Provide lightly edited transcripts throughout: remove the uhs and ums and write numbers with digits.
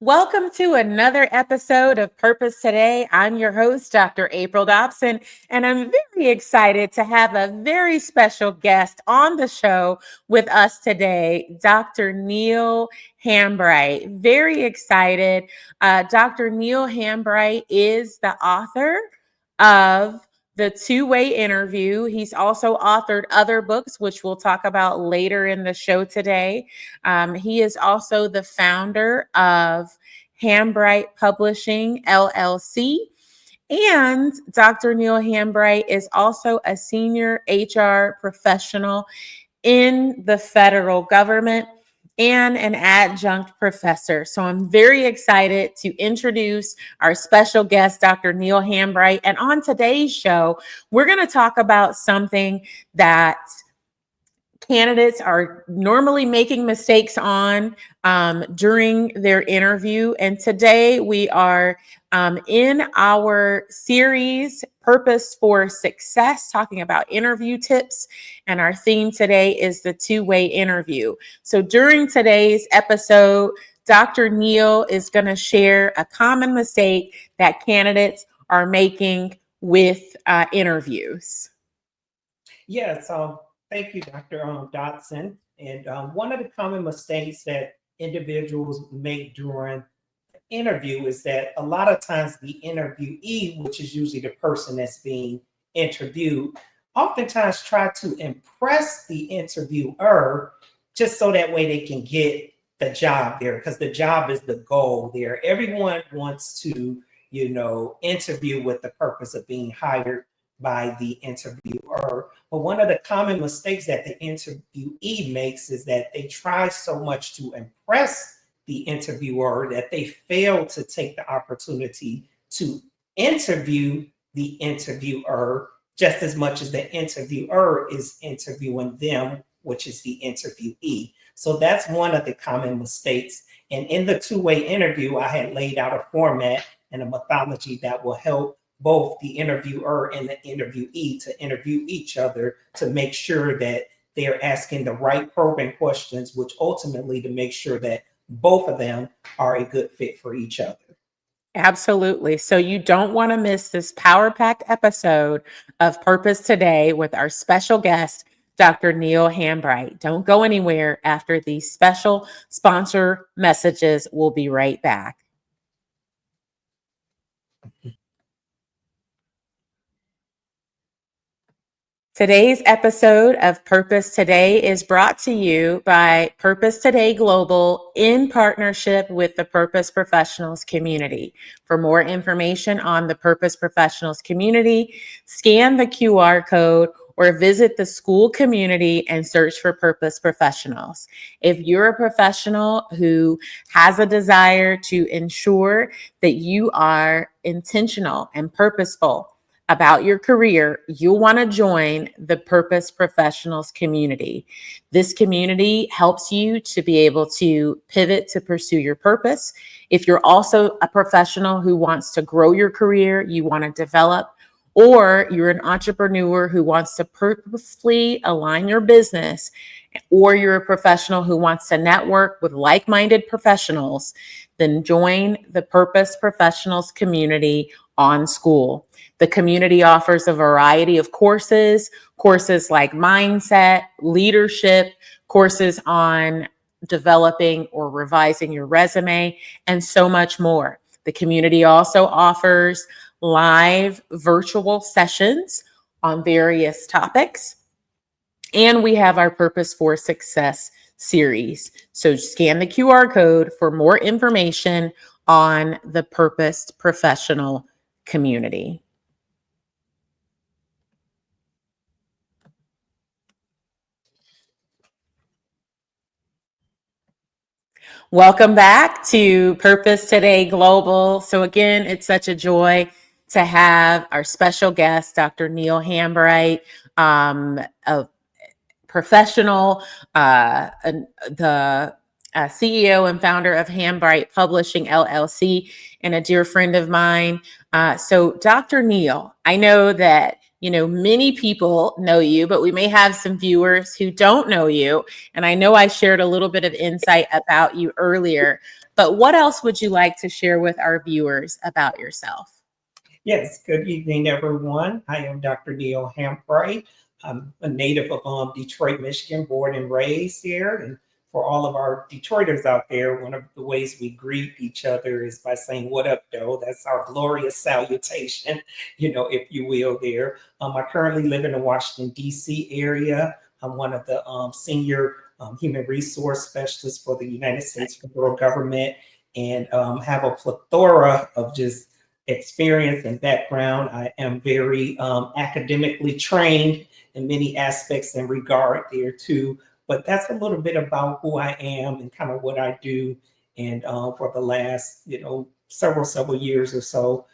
Welcome to another episode of Purpose Today. I'm your host, Dr. April Dobson, and I'm very excited to have a very special guest on the show with us today, Dr. Neal Hambright. Very excited. Dr. Neal Hambright is the author of the two-way interview. He's also authored other books, which we'll talk about later in the show today. He is also the founder of Hambright Publishing, LLC. And Dr. Neal Hambright is also a senior HR professional in the federal government and an adjunct professor. So I'm very excited to introduce our special guest, Dr. Neal Hambright. And on today's show, we're going to talk about something that candidates are normally making mistakes on during their interview. And today we are in our series, Purpose for Success, talking about interview tips. And our theme today is the two-way interview. So during today's episode, Dr. Neal is going to share a common mistake that candidates are making with interviews. Yes, thank you, Dr. Dodson. And one of the common mistakes that individuals make during the interview is that a lot of times the interviewee, which is usually the person that's being interviewed, oftentimes try to impress the interviewer just so that way they can get the job there, because the job is the goal there. Everyone wants to, interview with the purpose of being hired by the interviewer. But one of the common mistakes that the interviewee makes is that they try so much to impress the interviewer that they fail to take the opportunity to interview the interviewer just as much as the interviewer is interviewing them, which is the interviewee. So that's one of the common mistakes. And in the two-way interview, I had laid out a format and a methodology that will help both the interviewer and the interviewee to interview each other to make sure that they're asking the right probing questions, which ultimately to make sure that both of them are a good fit for each other. Absolutely. So you don't want to miss this power-packed episode of Purpose Today with our special guest, Dr. Neal Hambright. Don't go anywhere after these special sponsor messages. We'll be right back. Today's episode of Purpose Today is brought to you by Purpose Today Global in partnership with the Purpose Professionals community. For more information on the Purpose Professionals community, scan the QR code or visit the school community and search for Purpose Professionals. If you're a professional who has a desire to ensure that you are intentional and purposeful about your career, you'll want to join the Purpose Professionals community. This community helps you to be able to pivot to pursue your purpose. If you're also a professional who wants to grow your career, you want to develop, or you're an entrepreneur who wants to purposefully align your business, or you're a professional who wants to network with like-minded professionals, then join the Purpose Professionals community on school. The community offers a variety of courses like mindset, leadership, courses on developing or revising your resume, and so much more. The community also offers live virtual sessions on various topics. And we have our Purpose for Success series. So scan the QR code for more information on the Purpose Professional community. Welcome back to Purpose Today Global. So again, it's such a joy to have our special guest, Dr. Neal Hambright, a professional, the CEO and founder of Hambright Publishing, LLC, and a dear friend of mine. So Dr. Neal, I know that many people know you, but we may have some viewers who don't know you. And I know I shared a little bit of insight about you earlier. But what else would you like to share with our viewers about yourself? Yes, good evening, everyone. I am Dr. Neal Hambright. I'm a native of Detroit, Michigan, born and raised here. And for all of our Detroiters out there, one of the ways we greet each other is by saying, "What up, though?" That's our glorious salutation, if you will, there. I currently live in the Washington, D.C. area. I'm one of the senior human resource specialists for the United States federal government, and have a plethora of just experience and background. I am very academically trained in many aspects in regard there too. But that's a little bit about who I am and kind of what I do. And for the last, several years or so,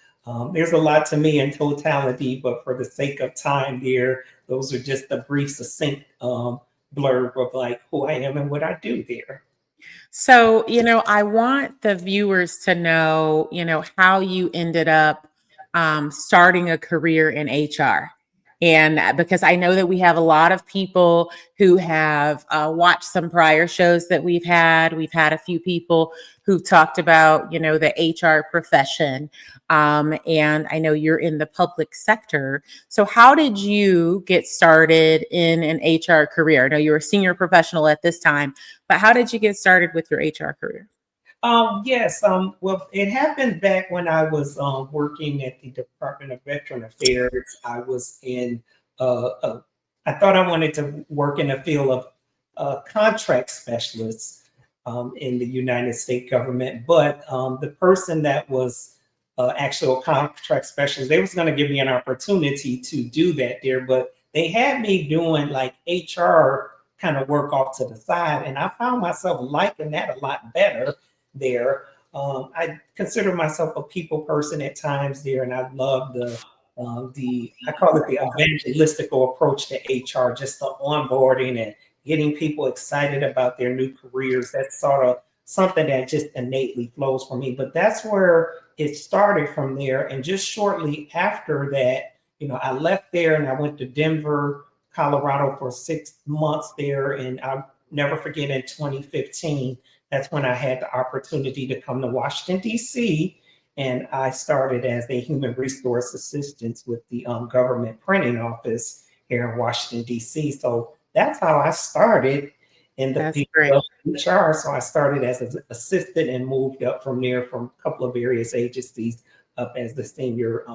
there's a lot to me in totality. But for the sake of time, there, those are just a brief, succinct blurb of like who I am and what I do there. So, I want the viewers to know, how you ended up starting a career in HR. And because I know that we have a lot of people who have watched some prior shows that we've had a few people who've talked about, the HR profession. And I know you're in the public sector. So how did you get started in an HR career? I know you're a senior professional at this time, but how did you get started with your HR career? Yes. Well, it happened back when I was working at the Department of Veteran Affairs. I was in, I thought I wanted to work in the field of contract specialists in the United States government, but the person that was actual contract specialist, they was going to give me an opportunity to do that there, but they had me doing like HR kind of work off to the side, and I found myself liking that a lot better there. I consider myself a people person at times there, and I love the I call it the evangelistical approach to HR, just the onboarding and getting people excited about their new careers. That's sort of something that just innately flows for me. But that's where it started from there. And just shortly after that, I left there and I went to Denver, Colorado for 6 months there. And I'll never forget in 2015, that's when I had the opportunity to come to Washington, D.C. And I started as a human resource assistant with the government printing office here in Washington, D.C. So that's how I started in the field of HR. So I started as an assistant and moved up from there from a couple of various agencies up as the senior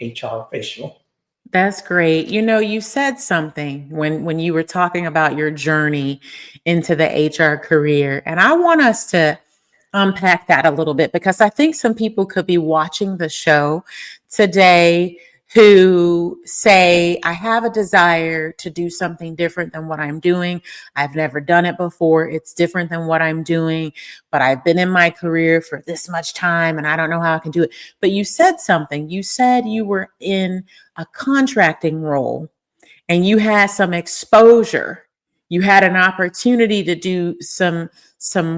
HR official. That's great. You said something when you were talking about your journey into the HR career, and I want us to unpack that a little bit because I think some people could be watching the show today who say, I have a desire to do something different than what I'm doing. I've never done it before. It's different than what I'm doing, but I've been in my career for this much time and I don't know how I can do it. But you said something. You said you were in a contracting role and you had some exposure. You had an opportunity to do some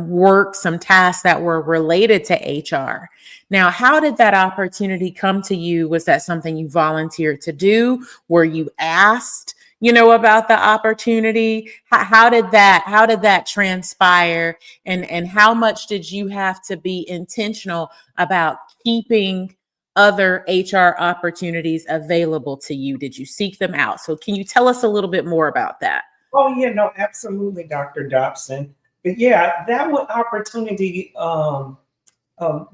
work, some tasks that were related to HR. Now, how did that opportunity come to you? Was that something you volunteered to do? Were you asked, about the opportunity? How did that transpire? And how much did you have to be intentional about keeping other HR opportunities available to you? Did you seek them out? So can you tell us a little bit more about that? Oh, yeah, no, absolutely, Dr. Dobson. But yeah, that one opportunity,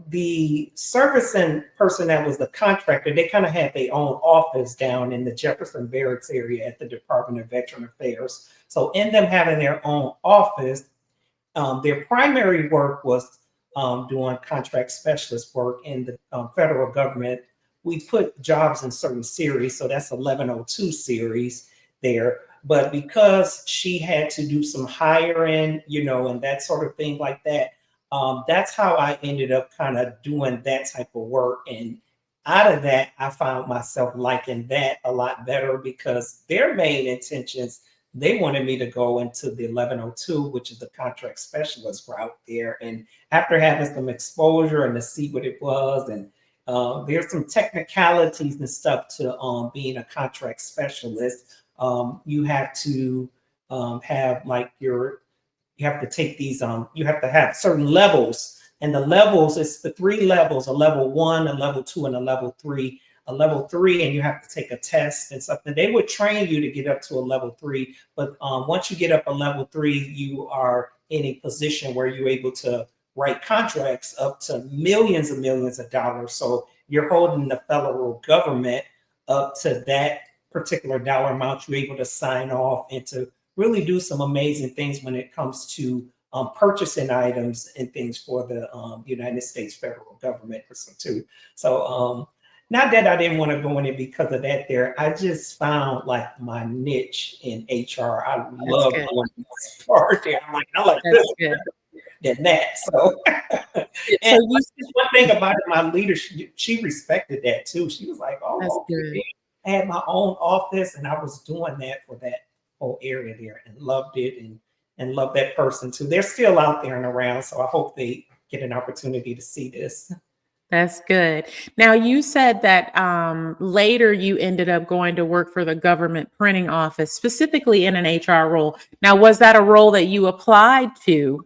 the servicing person that was the contractor, they kind of had their own office down in the Jefferson Barracks area at the Department of Veteran Affairs. So in them having their own office, their primary work was doing contract specialist work in the federal government. We put jobs in certain series, so that's 1102 series there. But because she had to do some hiring, and that sort of thing like that, that's how I ended up kind of doing that type of work. And out of that, I found myself liking that a lot better because their main intentions, they wanted me to go into the 1102, which is the contract specialist route there. And after having some exposure and to see what it was, and there's some technicalities and stuff to being a contract specialist. You have to have like you have to take these, you have to have certain levels And the levels, it's the 3 levels, a level 1, a level 2, and a level 3. A level 3, and you have to take a test and something. They would train you to get up to a level 3, but once you get up a level 3, you are in a position where you're able to write contracts up to millions and millions of dollars. So you're holding the federal government up to that particular dollar amount. You're able to sign off and to really do some amazing things when it comes to purchasing items and things for the United States federal government or so too. So not that I didn't want to go in it because of that there. I just found like my niche in HR. I love going this part there. I'm like, I like this than that. So, and So one thing about it, my leader, she respected that too. She was like, oh, okay. I had my own office and I was doing that for that whole area there and loved it and loved that person too. They're still out there and around. So I hope they get an opportunity to see this. That's good. Now, you said that later you ended up going to work for the government printing office, specifically in an HR role. Now, was that a role that you applied to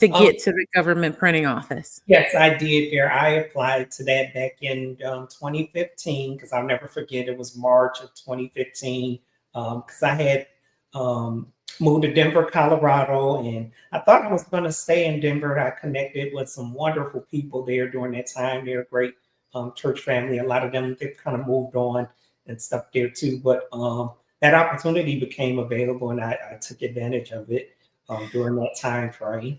get to the government printing office? Yes, I did there. I applied to that back in 2015 because I'll never forget. It was March of 2015 because I had moved to Denver, Colorado, and I thought I was going to stay in Denver. I connected with some wonderful people there during that time. They're a great church family. A lot of them, they've kind of moved on and stuff there too. But that opportunity became available and I took advantage of it during that time frame.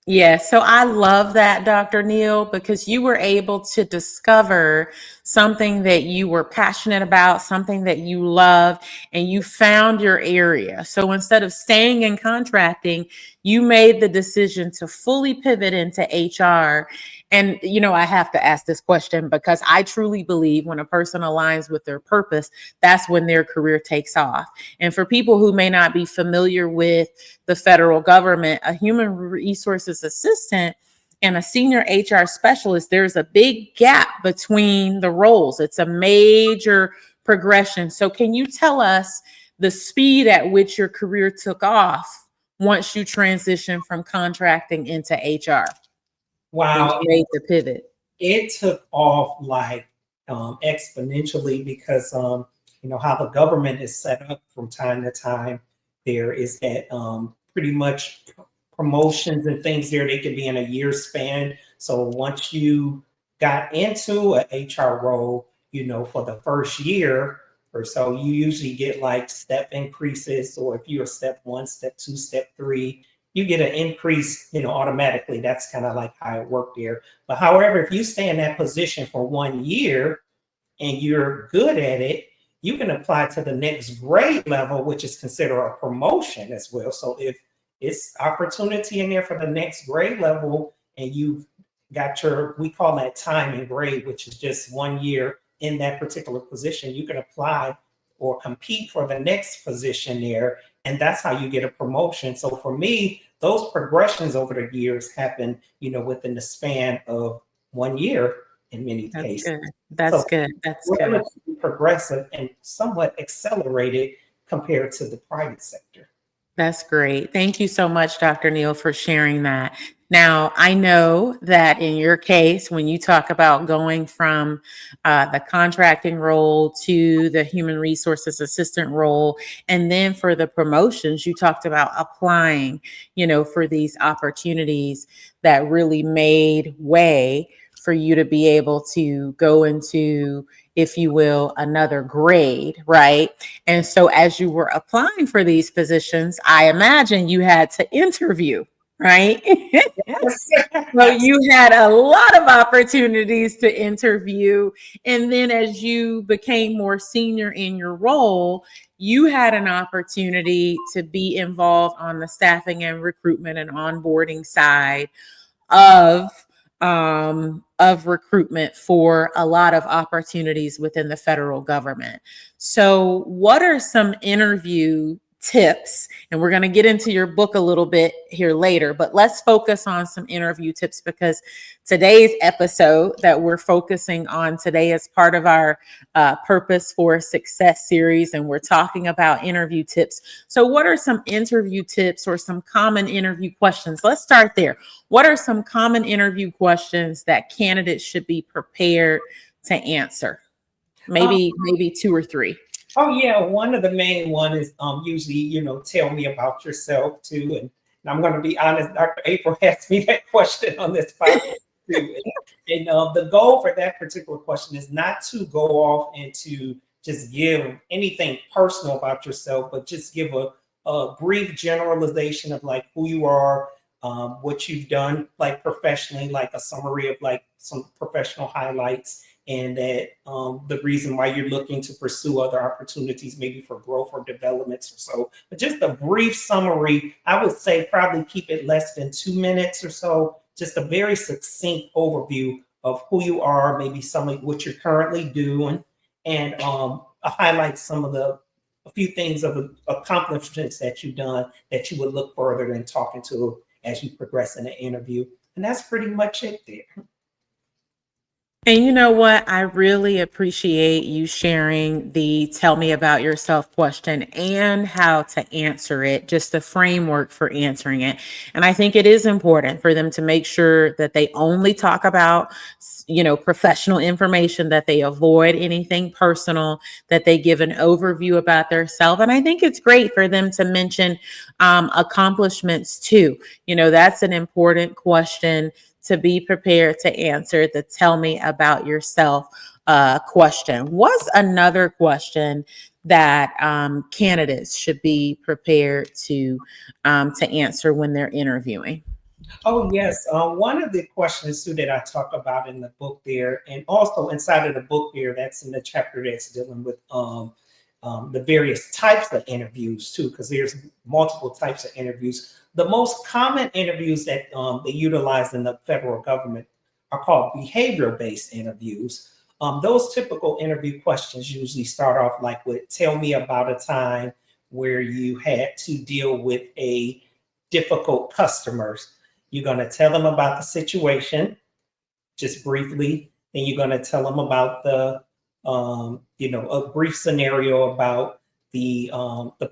Yeah, so I love that, Dr. Neal, because you were able to discover something that you were passionate about, something that you loved, and you found your area. So instead of staying in contracting, you made the decision to fully pivot into HR. And, you know, I have to ask this question because I truly believe when a person aligns with their purpose, that's when their career takes off. And for people who may not be familiar with the federal government, a human resources assistant and a senior HR specialist, there's a big gap between the roles. It's a major progression. So can you tell us the speed at which your career took off once you transitioned from contracting into HR? When Wow. you made the pivot? It took off like exponentially because you know how the government is set up from time to time. There is that pretty much promotions and things there. They could be in a year span. So once you got into an HR role, you know, for the first year or so, you usually get like step increases, or if you're step 1, step 2, step 3, you get an increase, you know, automatically. That's kind of like how it worked there. But however, if you stay in that position for 1 year and you're good at it, you can apply to the next grade level, which is considered a promotion as well. So if it's opportunity in there for the next grade level and you've got your, we call that time and grade, which is just 1 year in that particular position, you can apply or compete for the next position there. And that's how you get a promotion. So for me, those progressions over the years happen, you know, within the span of 1 year in many cases. Good. That's good. That's good. Relatively progressive and somewhat accelerated compared to the private sector. That's great. Thank you so much, Dr. Neal, for sharing that. Now, I know that in your case, when you talk about going from the contracting role to the human resources assistant role, and then for the promotions, you talked about applying, you know, for these opportunities that really made way for you to be able to go into, if you will, another grade, right? And so as you were applying for these positions, I imagine you had to interview, right? So you had a lot of opportunities to interview. And then as you became more senior in your role, you had an opportunity to be involved on the staffing and recruitment and onboarding side of recruitment for a lot of opportunities within the federal government. So what are some interview tips, and we're going to get into your book a little bit here later, but let's focus on some interview tips, because today's episode that we're focusing on today is part of our Purpose for Success series, and we're talking about interview tips. So what are some interview tips or some common interview questions? Let's start there. What are some common interview questions that candidates should be prepared to answer? Maybe 2 or 3. Oh yeah, one of the main one is usually, tell me about yourself too. And I'm going to be honest, Dr. April asked me that question on this podcast too. And the goal for that particular question is not to go off and to just give anything personal about yourself, but just give a brief generalization of like who you are, what you've done like professionally, like a summary of like some professional highlights, and that the reason why you're looking to pursue other opportunities, maybe for growth or developments or so. But just a brief summary, I would say probably keep it less than 2 minutes or so. Just a very succinct overview of who you are, maybe some of what you're currently doing, and highlight some of a few things of accomplishments that you've done that you would look further in talking to as you progress in the interview. And that's pretty much it there. And you know what? I really appreciate you sharing the tell me about yourself question and how to answer it, just the framework for answering it. And I think it is important for them to make sure that they only talk about, professional information, that they avoid anything personal, that they give an overview about themselves. And I think it's great for them to mention accomplishments too. That's an important question to be prepared to answer. The tell me about yourself question. What's another question that candidates should be prepared to answer when they're interviewing? Oh, yes. One of the questions too that I talk about in the book there, and also inside of the book there, that's in the chapter that's dealing with the various types of interviews too, because there's multiple types of interviews. The most common interviews that they utilize in the federal government are called behavioral-based interviews. Those typical interview questions usually start off like with, tell me about a time where you had to deal with a difficult customer. You're going to tell them about the situation, just briefly, and you're going to tell them about the a brief scenario about the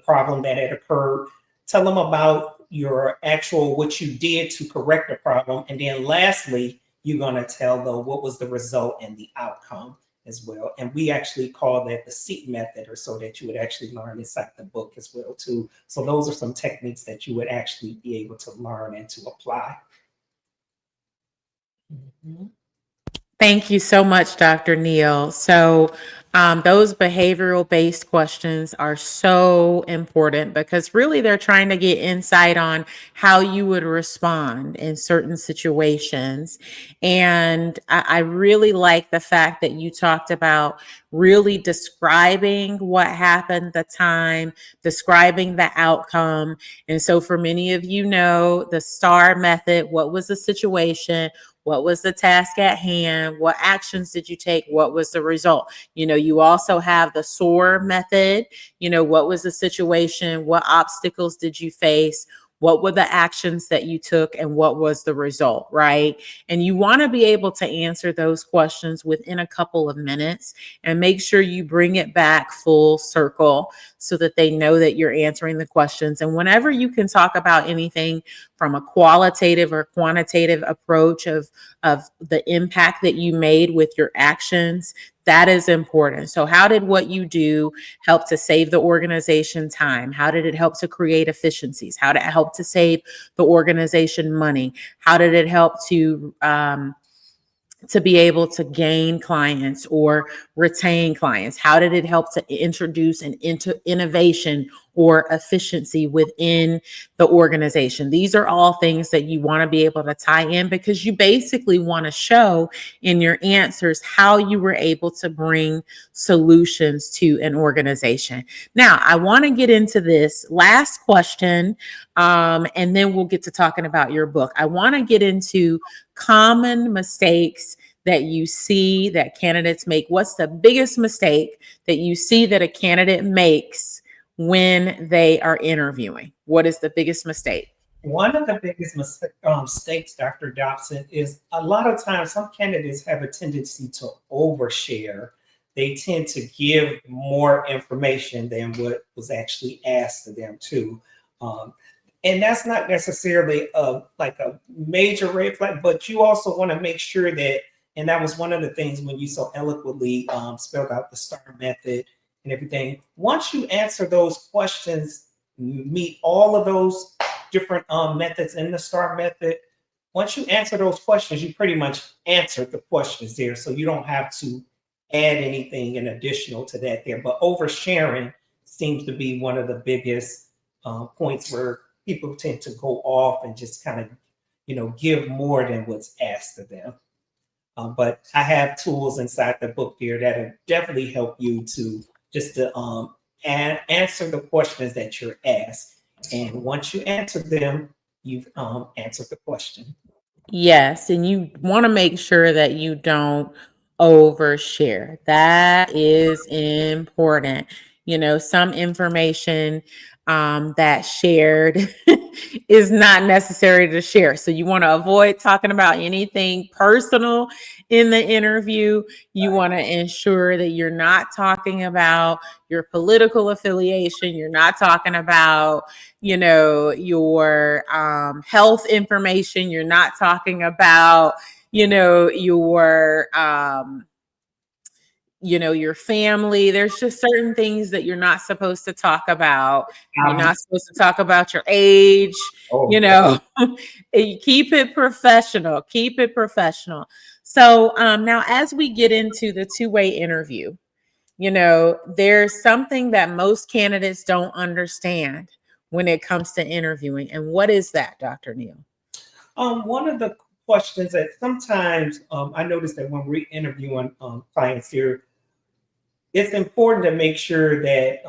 problem that had occurred. Tell them about your what you did to correct the problem. And then lastly, you're going to tell them what was the result and the outcome as well. And we actually call that the SEEK method, or so that you would actually learn inside the book as well too. So those are some techniques that you would actually be able to learn and to apply. Mm-hmm. Thank you so much, Dr. Neal. So those behavioral-based questions are so important, because really they're trying to get insight on how you would respond in certain situations. And I really like the fact that you talked about really describing what happened, the time, describing the outcome. And so for many of the STAR method, what was the situation? What was the task at hand? What actions did you take? What was the result? You also have the SOAR method. What was the situation? What obstacles did you face? What were the actions that you took, and what was the result, right? And you want to be able to answer those questions within a couple of minutes, and make sure you bring it back full circle so that they know that you're answering the questions. And whenever you can talk about anything from a qualitative or quantitative approach of the impact that you made with your actions, that is important. So how did what you do help to save the organization time? How did it help to create efficiencies? How did it help to save the organization money? How did it help to be able to gain clients or retain clients? How did it help to introduce an innovation or efficiency within the organization? These are all things that you want to be able to tie in, because you basically want to show in your answers how you were able to bring solutions to an organization. Now, I want to get into this last question, and then we'll get to talking about your book. I want to get into common mistakes that you see that candidates make. What's the biggest mistake that you see that a candidate makes when they are interviewing? What is the biggest mistake? One of the biggest mistakes, Dr. Dobson, is a lot of times some candidates have a tendency to overshare. They tend to give more information than what was actually asked of them too. And that's not necessarily like a major red flag, but you also want to make sure that, and that was one of the things when you so eloquently spelled out the STAR method and everything. Once you answer those questions, meet all of those different methods in the STAR method. Once you answer those questions, you pretty much answered the questions there. So you don't have to add anything in additional to that there. But oversharing seems to be one of the biggest points where people tend to go off and just kind of, give more than what's asked of them. But I have tools inside the book there that will definitely help you to just to answer the questions that you're asked. And once you answer them, you've answered the question. Yes, and you want to make sure that you don't overshare. That is important. Some information that shared is not necessary to share. So you want to avoid talking about anything personal in the interview. You want to ensure that you're not talking about your political affiliation. You're not talking about your health information. You're not talking about your family. There's just certain things that you're not supposed to talk about. You're not supposed to talk about your age. Keep it professional. Keep it professional. So now as we get into the two-way interview, there's something that most candidates don't understand when it comes to interviewing. And what is that, Dr. Neal? One of the questions that sometimes I notice that when we're interviewing clients here, it's important to make sure that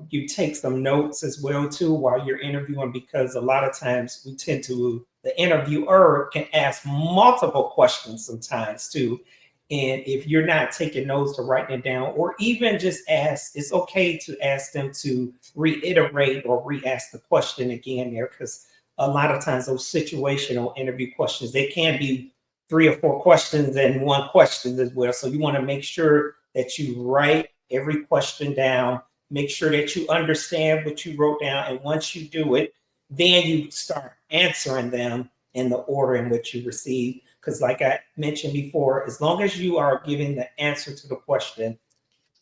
you take some notes as well too while you're interviewing, because a lot of times the interviewer can ask multiple questions sometimes too. And if you're not taking notes or writing it down, or even just ask, it's okay to ask them to reiterate or re-ask the question again there, because a lot of times those situational interview questions, they can be 3 or 4 questions and one question as well. So you want to make sure that you write every question down, make sure that you understand what you wrote down. And once you do it, then you start answering them in the order in which you receive. Because like I mentioned before, as long as you are giving the answer to the question,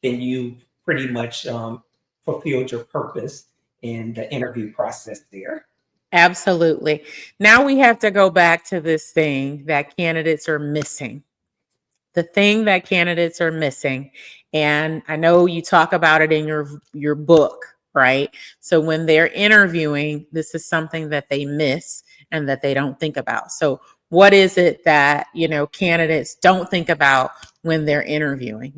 then you pretty much fulfilled your purpose in the interview process there. Absolutely. Now we have to go back to this thing that candidates are missing. The thing that candidates are missing. And I know you talk about it in your book, right? So when they're interviewing, this is something that they miss and that they don't think about. So what is it that, candidates don't think about when they're interviewing?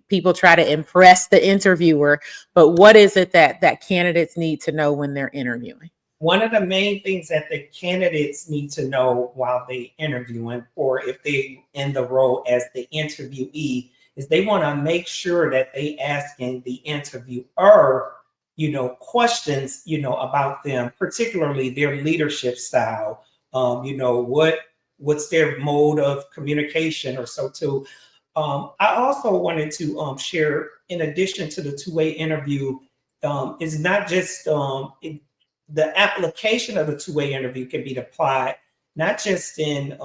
People try to impress the interviewer, but what is it that candidates need to know when they're interviewing? One of the main things that the candidates need to know while they interviewing, or if they in the role as the interviewee, is they want to make sure that they asking the interviewer, questions, about them, particularly their leadership style. What's their mode of communication or so too. I also wanted to share, in addition to the two-way interview, is not just the application of the two-way interview can be applied not just in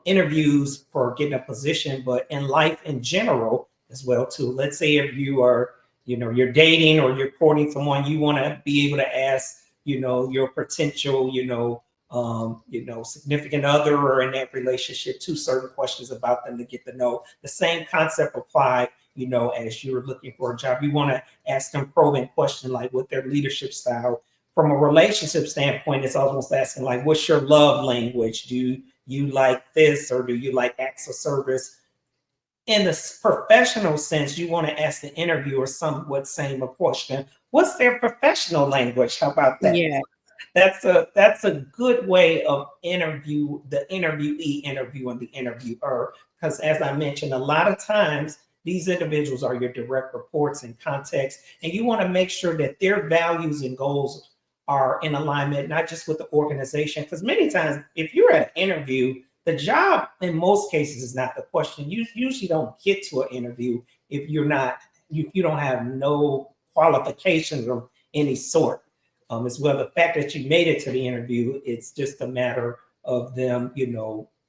interviews for getting a position, but in life in general as well too. Let's say if you are, you're dating or you're courting someone, you want to be able to ask, your potential, significant other or in that relationship, 2 certain questions about them to get to know. The same concept apply, as you're looking for a job. You want to ask them probing question like what their leadership style. From a relationship standpoint, it's almost asking like, what's your love language? Do you like this, or do you like acts of service? In the professional sense, you want to ask the interviewer somewhat same a question. What's their professional language? How about that? Yeah. That's a good way of the interviewee interviewing the interviewer, because as I mentioned, a lot of times these individuals are your direct reports and context, and you want to make sure that their values and goals are in alignment, not just with the organization. Because many times, if you're at an interview, the job in most cases is not the question. You usually don't get to an interview if you don't have no qualifications of any sort. As well, the fact that you made it to the interview, it's just a matter of them,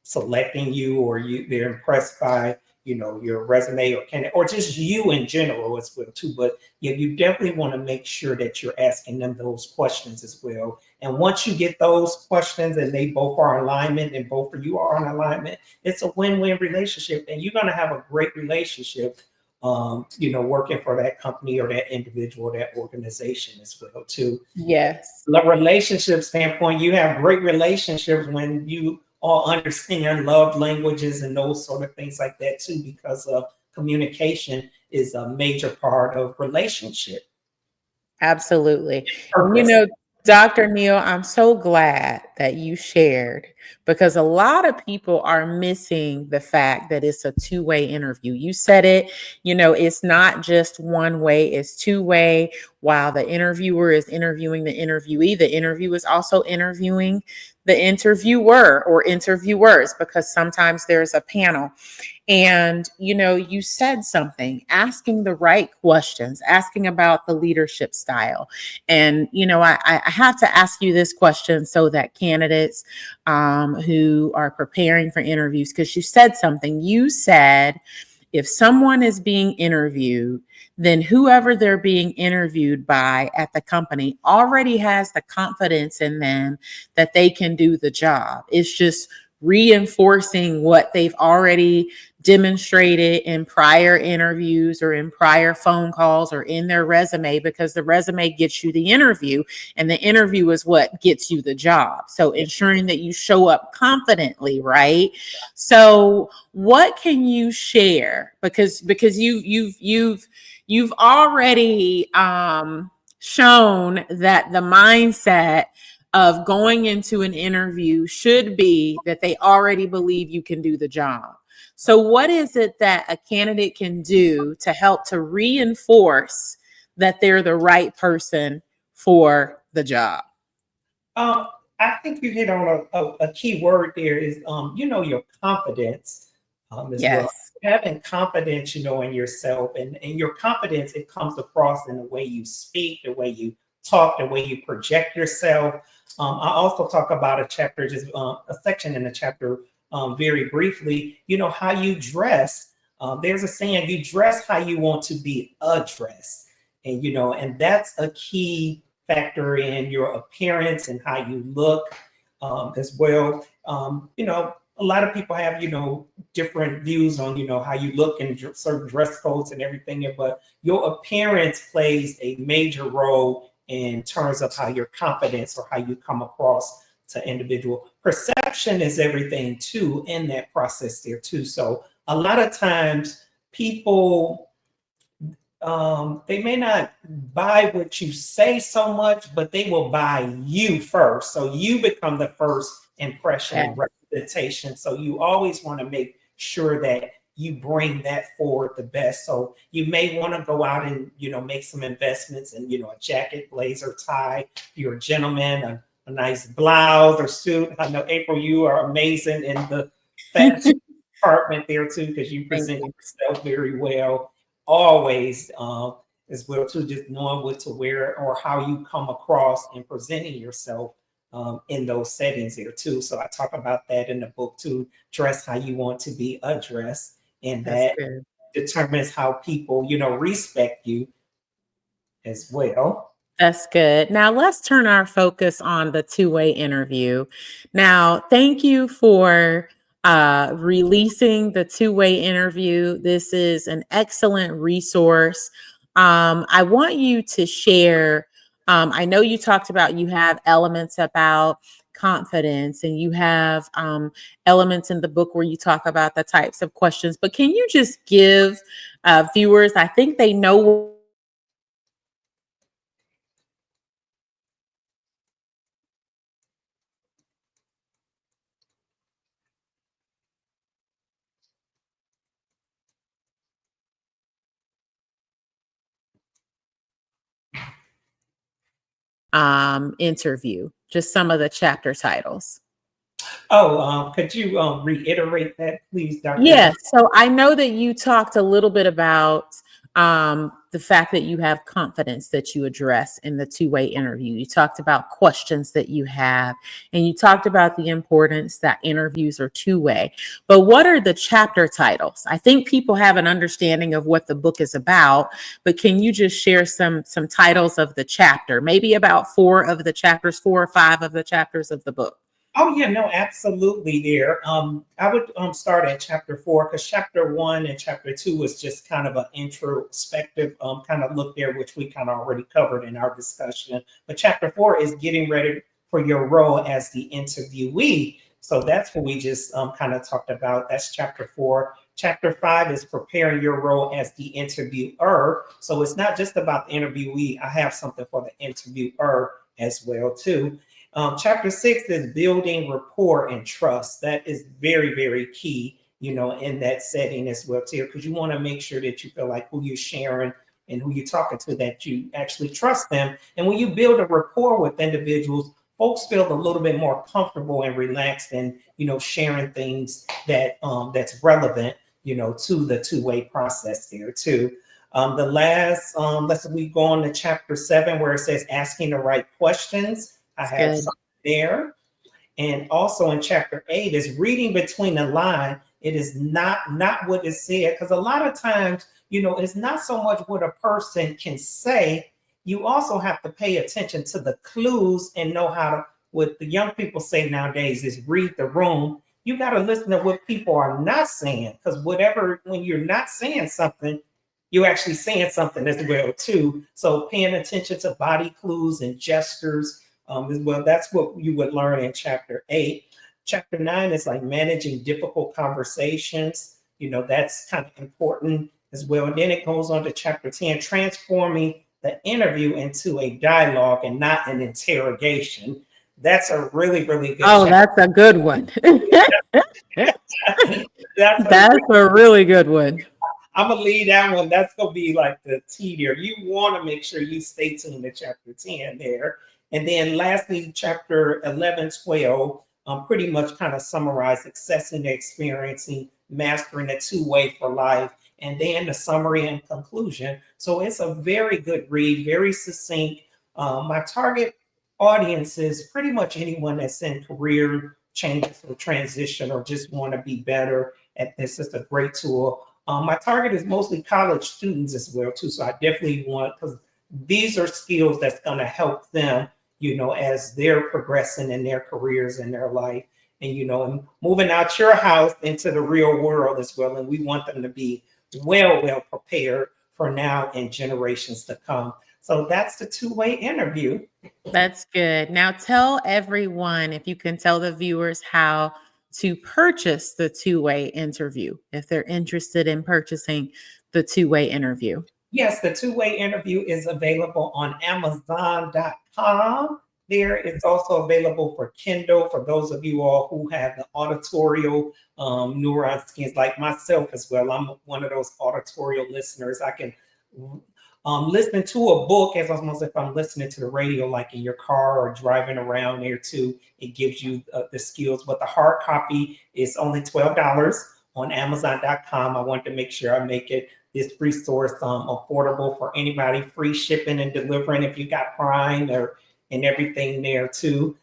selecting you, or they're impressed by, your resume or candidate, or just you in general as well too. But yeah, you definitely want to make sure that you're asking them those questions as well. And once you get those questions and they both are in alignment and both of you are in alignment, it's a win-win relationship, and you're going to have a great relationship, working for that company or that individual, that organization as well too. Yes. The relationship standpoint, you have great relationships when you all understand love languages and those sort of things like that too, because of communication is a major part of relationship. Absolutely. Purpose. Dr. Neal, I'm so glad that you shared, because a lot of people are missing the fact that it's a two-way interview. You said it, it's not just one way, it's two-way. While the interviewer is interviewing the interviewee, the interview is also interviewing the interviewer or interviewers, because sometimes there's a panel. And, you said something, asking the right questions, asking about the leadership style. And, I have to ask you this question so that candidates who are preparing for interviews, because you said something, you said, if someone is being interviewed, then whoever they're being interviewed by at the company already has the confidence in them that they can do the job. It's just reinforcing what they've already demonstrated in prior interviews or in prior phone calls or in their resume, because the resume gets you the interview and the interview is what gets you the job. So ensuring that you show up confidently, right? So what can you share? Because you've already shown that the mindset of going into an interview should be that they already believe you can do the job. So what is it that a candidate can do to help to reinforce that they're the right person for the job? I think you hit on a key word there is, your confidence as well. Yes. Having confidence, in yourself, and your confidence, it comes across in the way you speak, the way you talk, the way you project yourself. I also talk about a section in the chapter, very briefly, how you dress. There's a saying, you dress how you want to be addressed. And that's a key factor in your appearance and how you look, as well. A lot of people have, different views on, how you look in certain dress codes and everything, but your appearance plays a major role in terms of how your confidence or how you come across to individual. Perception is everything too in that process there too. So a lot of times people, they may not buy what you say so much, but they will buy you first. So you become the first impression and representation. So you always want to make sure that you bring that forward the best. So you may want to go out and, make some investments in, a jacket, blazer, tie. If you're a gentleman, a nice blouse or suit. I know, April, you are amazing in the fashion department there too, because you present yourself very well. Always, as well too, just knowing what to wear or how you come across and presenting yourself in those settings there too. So I talk about that in the book too. Dress how you want to be addressed, and that determines how people, respect you as well. That's good. Now let's turn our focus on the two-way interview. Now, thank you for releasing the two-way interview. This is an excellent resource. I want you to share. I know you talked about you have elements about confidence and you have elements in the book where you talk about the types of questions, but can you just give viewers, I think they know interview? Just some of the chapter titles. Oh, could you reiterate that, please, Dr.? Yes. So I know that you talked a little bit about the fact that you have confidence that you address in the two-way interview. You talked about questions that you have, and you talked about the importance that interviews are two-way. But what are the chapter titles? I think people have an understanding of what the book is about, but can you just share some titles of the chapter, maybe about 4 of the chapters, 4 or 5 of the chapters of the book? Oh yeah, no, absolutely there. I would start at chapter 4 because chapter 1 and chapter 2 was just kind of an introspective kind of look there, which we kind of already covered in our discussion. But chapter 4 is getting ready for your role as the interviewee. So that's what we just kind of talked about. That's chapter 4. Chapter 5 is preparing your role as the interviewer. So it's not just about the interviewee. I have something for the interviewer as well too. Chapter 6 is building rapport and trust. That is very, very key, in that setting as well too, because you want to make sure that you feel like who you're sharing and who you're talking to, that you actually trust them. And when you build a rapport with individuals, folks feel a little bit more comfortable and relaxed and, sharing things that that's relevant, to the two-way process there too. The last, we go on to chapter 7 where it says asking the right questions. I have something there. And also in chapter 8 is reading between the line. It is not what is said, because a lot of times, it's not so much what a person can say. You also have to pay attention to the clues and know how to, what the young people say nowadays is read the room. You got to listen to what people are not saying, because when you're not saying something, you're actually saying something as well too. So paying attention to body clues and gestures as well. That's what you would learn in chapter 8. Chapter 9 is like managing difficult conversations. That's kind of important as well. And then it goes on to chapter 10, transforming the interview into a dialogue and not an interrogation. That's a really, really good chapter. That's a good one. That's a really good one. I'm gonna leave that one. That's gonna be like the T there. You want to make sure you stay tuned to chapter 10 there. And then lastly, chapter 11, 12, pretty much kind of summarize accessing the experiencing, mastering the two-way for life, and then the summary and conclusion. So it's a very good read, very succinct. My target audience is pretty much anyone that's in career changes or transition or just want to be better at this. It's a great tool. My target is mostly college students as well too. So I definitely want, because these are skills that's going to help them, as they're progressing in their careers and their life, and and moving out your house into the real world as well. And we want them to be well prepared for now and generations to come. So that's the two-way interview. That's good. Now tell everyone, if you can tell the viewers, how to purchase the two-way interview if they're interested in purchasing the two-way interview. Yes, the two-way interview is available on Amazon.com. There, it's also available for Kindle for those of you all who have the auditorial neuron skins like myself as well. I'm one of those auditorial listeners. I can listen to a book as almost if I'm listening to the radio, like in your car or driving around there too. It gives you the skills, but the hard copy is only $12 on Amazon.com. I want to make sure I make this resource affordable for anybody, free shipping and delivering if you got Prime and everything there too.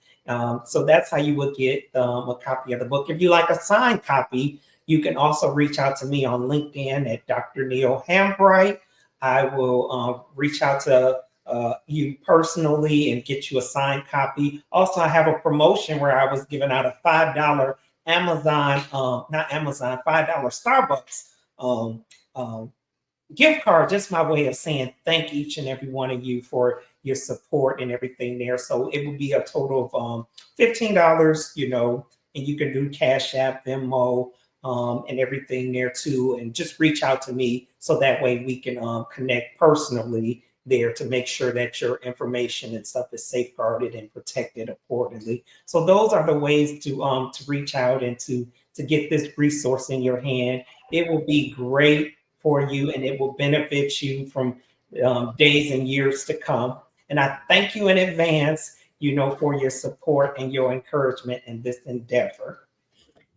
So that's how you would get a copy of the book. If you like a signed copy, you can also reach out to me on LinkedIn at Dr. Neal Hambright. I will reach out to you personally and get you a signed copy. Also, I have a promotion where I was giving out a $5 $5 Starbucks gift card, just my way of saying thank each and every one of you for your support and everything there. So it would be a total of $15, and you can do Cash App, Venmo, and everything there too. And just reach out to me so that way we can connect personally there to make sure that your information and stuff is safeguarded and protected accordingly. So those are the ways to reach out and to get this resource in your hand. It will be great for you and it will benefit you from days and years to come. And I thank you in advance, for your support and your encouragement in this endeavor.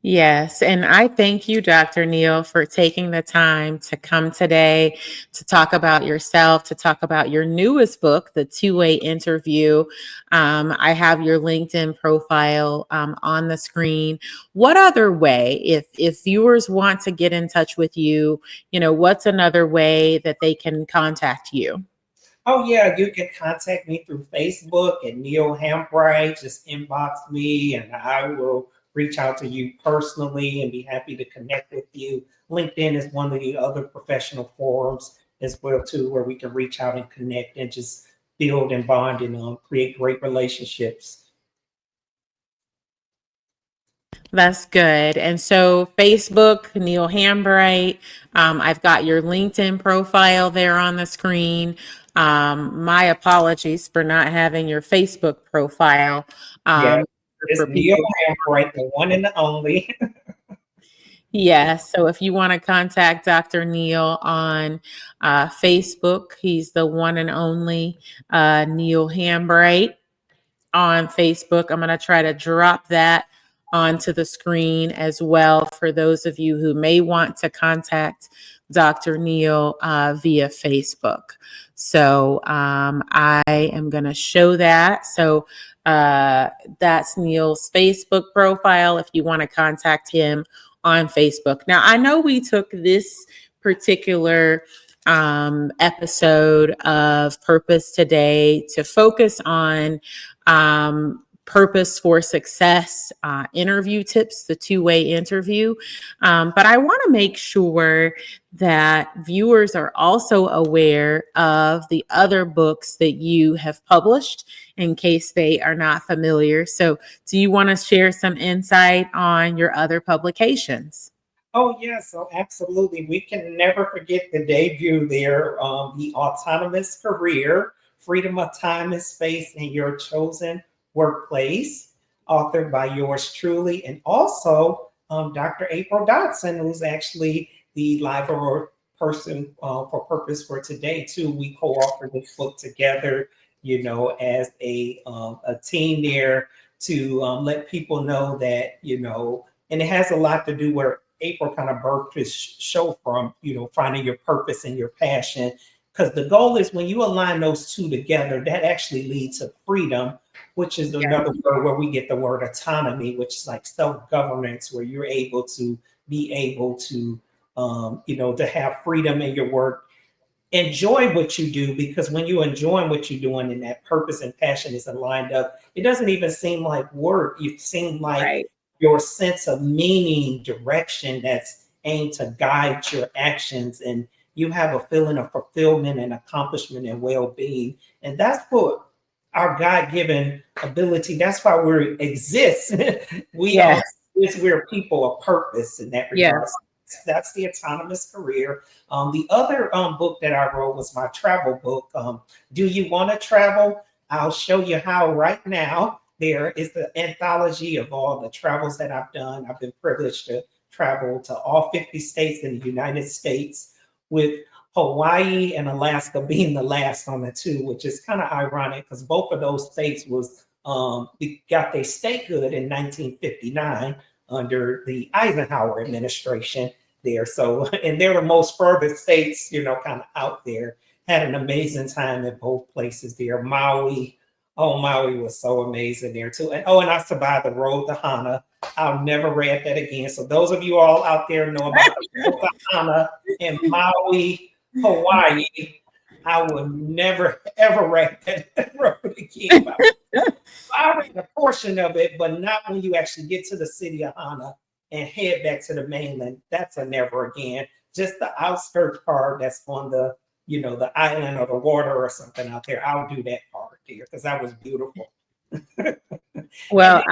Yes, and I thank you, Dr. Neal, for taking the time to come today to talk about yourself, to talk about your newest book, The Two-Way Interview. I have your LinkedIn profile on the screen. What other way, if viewers want to get in touch with you, what's another way that they can contact you? Oh, yeah, you can contact me through Facebook at Neal Hambright. Just inbox me and I will reach out to you personally and be happy to connect with you. LinkedIn is one of the other professional forums as well, too, where we can reach out and connect and just build and bond and create great relationships. That's good. And so Facebook, Neal Hambright, I've got your LinkedIn profile there on the screen. My apologies for not having your Facebook profile. Yeah, it's For Neal people. Hambright, the one and the only. Yeah. So if you want to contact Dr. Neal on Facebook, he's the one and only Neal Hambright on Facebook. I'm going to try to drop that onto the screen as well for those of you who may want to contact Dr. Neal via Facebook. So I am going to show that. So that's Neal's Facebook profile if you want to contact him on Facebook. Now, I know we took this particular episode of Purpose Today to focus on Purpose for Success interview tips, the two-way interview. But I want to make sure that viewers are also aware of the other books that you have published in case they are not familiar. So do you want to share some insight on your other publications? Oh, yes, so absolutely. We can never forget the debut there, The Autonomous Career, Freedom of Time and Space in Your Chosen Workplace, authored by yours truly, and also Dr. April Dodson, who's actually the live person for Purpose for Today, too. We co-authored this book together, as a team there to let people know that, and it has a lot to do where April kind of birthed this show from, finding your purpose and your passion. Because the goal is when you align those two together, that actually leads to freedom, which is another word where we get the word autonomy, which is like self-governance, where you're able to to have freedom in your work, enjoy what you do, because when you enjoy what you're doing and that purpose and passion is aligned up, it doesn't even seem like work. It seems like Right. your sense of meaning, direction that's aimed to guide your actions, and you have a feeling of fulfillment and accomplishment and well-being. And that's what our God-given ability, that's why we exist. Yes. We're people of purpose in that regard. Yes. That's the autonomous career. The other book that I wrote was my travel book. Do you want to travel? I'll show you how right now. There is the anthology of all the travels that I've done. I've been privileged to travel to all 50 states in the United States, with Hawaii and Alaska being the last on the two, which is kind of ironic because both of those states got their statehood in 1959 under the Eisenhower administration there. So, and they're the most furthest states, kind of out there. Had an amazing time at both places there. Maui was so amazing there too. And I survived the road to Hana. I'll never read that again. So those of you all out there know about the road to Hana in Maui, Hawaii, I will never ever read that road again. I read a portion of it, but not when you actually get to the city of Hana and head back to the mainland. That's a never again. Just the outskirts part that's on the the island or the water or something out there. I'll do that part there because that was beautiful. Well,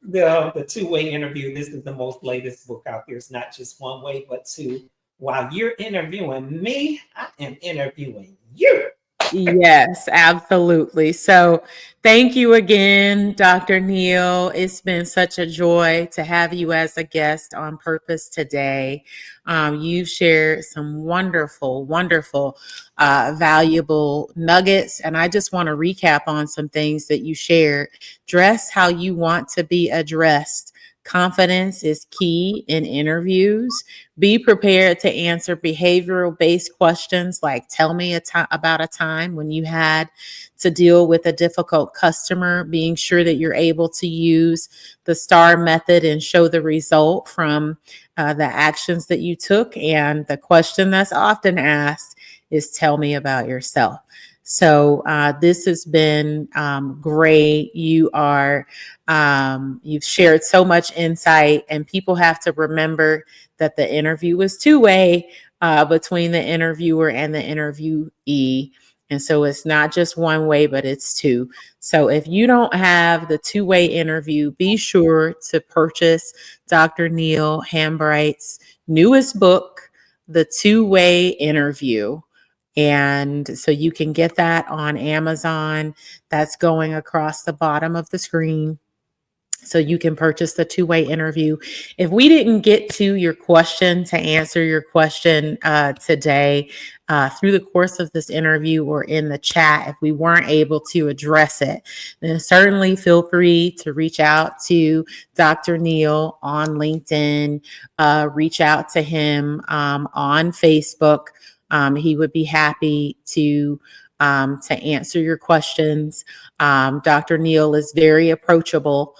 the two-way interview. This is the most latest book out there. It's not just one way, but two. While you're interviewing me, I am interviewing you. Yes, absolutely. So thank you again, Dr. Neal. It's been such a joy to have you as a guest on Purpose today. You've shared some wonderful, wonderful, valuable nuggets. And I just want to recap on some things that you shared. Dress how you want to be addressed. Confidence is key in interviews. Be prepared to answer behavioral based questions like tell me about a time when you had to deal with a difficult customer, being sure that you're able to use the STAR method and show the result from the actions that you took. And the question that's often asked is tell me about yourself. So this has been great. You've shared so much insight, and people have to remember that the interview was two-way between the interviewer and the interviewee. And so it's not just one way, but it's two. So if you don't have the two-way interview, be sure to purchase Dr. Neal Hambright's newest book, The Two-Way Interview. And so you can get that on Amazon. That's going across the bottom of the screen. So you can purchase the two-way interview. If we didn't get to your question, to answer your question today through the course of this interview or in the chat, if we weren't able to address it, then certainly feel free to reach out to Dr. Neal on LinkedIn, reach out to him on Facebook. He would be happy to answer your questions. Dr. Neal is very approachable.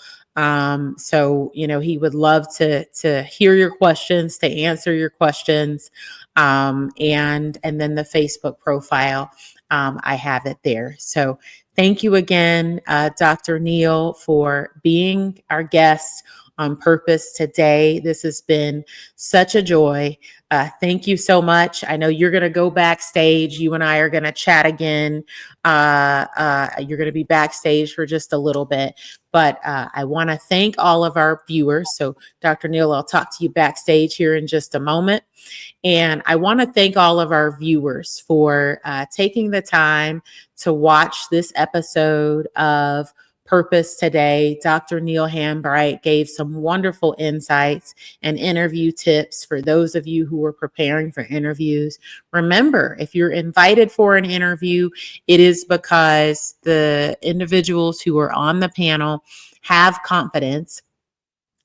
So, he would love to hear your questions, to answer your questions. And then the Facebook profile, I have it there. So thank you again, Dr. Neal, for being our guest on Purpose today. This has been such a joy. Thank you so much. I know you're going to go backstage. You and I are going to chat again. You're going to be backstage for just a little bit, but I want to thank all of our viewers. So Dr. Neal, I'll talk to you backstage here in just a moment. And I want to thank all of our viewers for taking the time to watch this episode of Purpose today. Dr. Neal Hambright gave some wonderful insights and interview tips for those of you who are preparing for interviews. Remember, if you're invited for an interview, it is because the individuals who are on the panel have confidence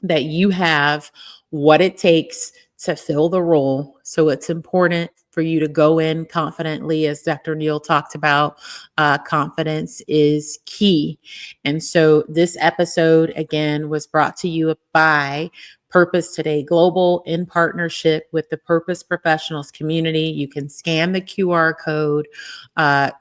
that you have what it takes to fill the role. So it's important for you to go in confidently, as Dr. Neal talked about. Confidence is key. And so this episode, again, was brought to you by Purpose Today Global in partnership with the Purpose Professionals community. You can scan the QR code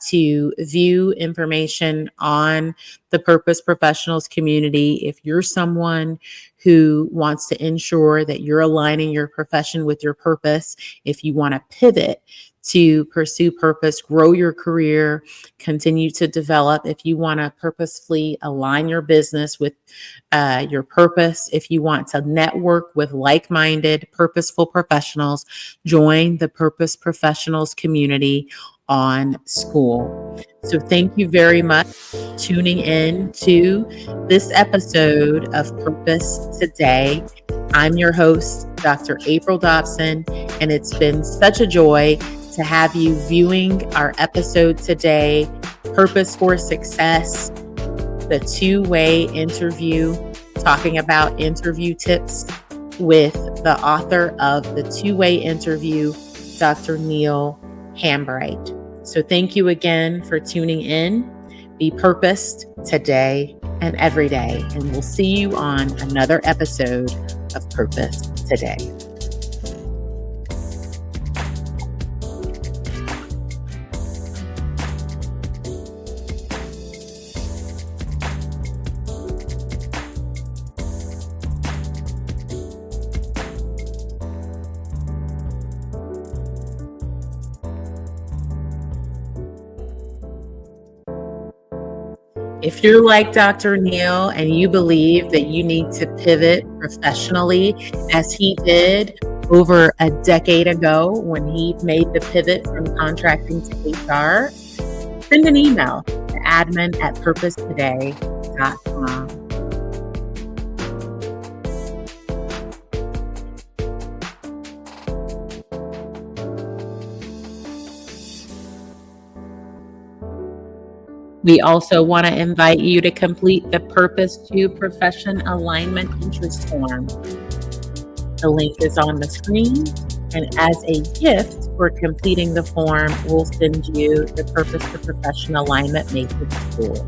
to view information on the Purpose Professionals community. If you're someone who wants to ensure that you're aligning your profession with your purpose, if you want to pivot to pursue purpose, grow your career, continue to develop, if you want to purposefully align your business with your purpose, if you want to network with like-minded, purposeful professionals, join the Purpose Professionals community on School. So thank you very much for tuning in to this episode of Purpose Today. I'm your host, Dr. April Dobson, and it's been such a joy to have you viewing our episode today, Purpose for Success, the two-way interview, talking about interview tips with the author of The Two-Way Interview, Dr. Neal Hambright. So thank you again for tuning in. Be purposed today and every day, and we'll see you on another episode of Purpose Today. If you're like Dr. Neal and you believe that you need to pivot professionally, as he did over a decade ago when he made the pivot from contracting to HR, send an email to admin@purposetoday.com. We also want to invite you to complete the Purpose to Profession Alignment Interest Form. The link is on the screen, and as a gift for completing the form, we'll send you the Purpose to Profession Alignment Matrix tool.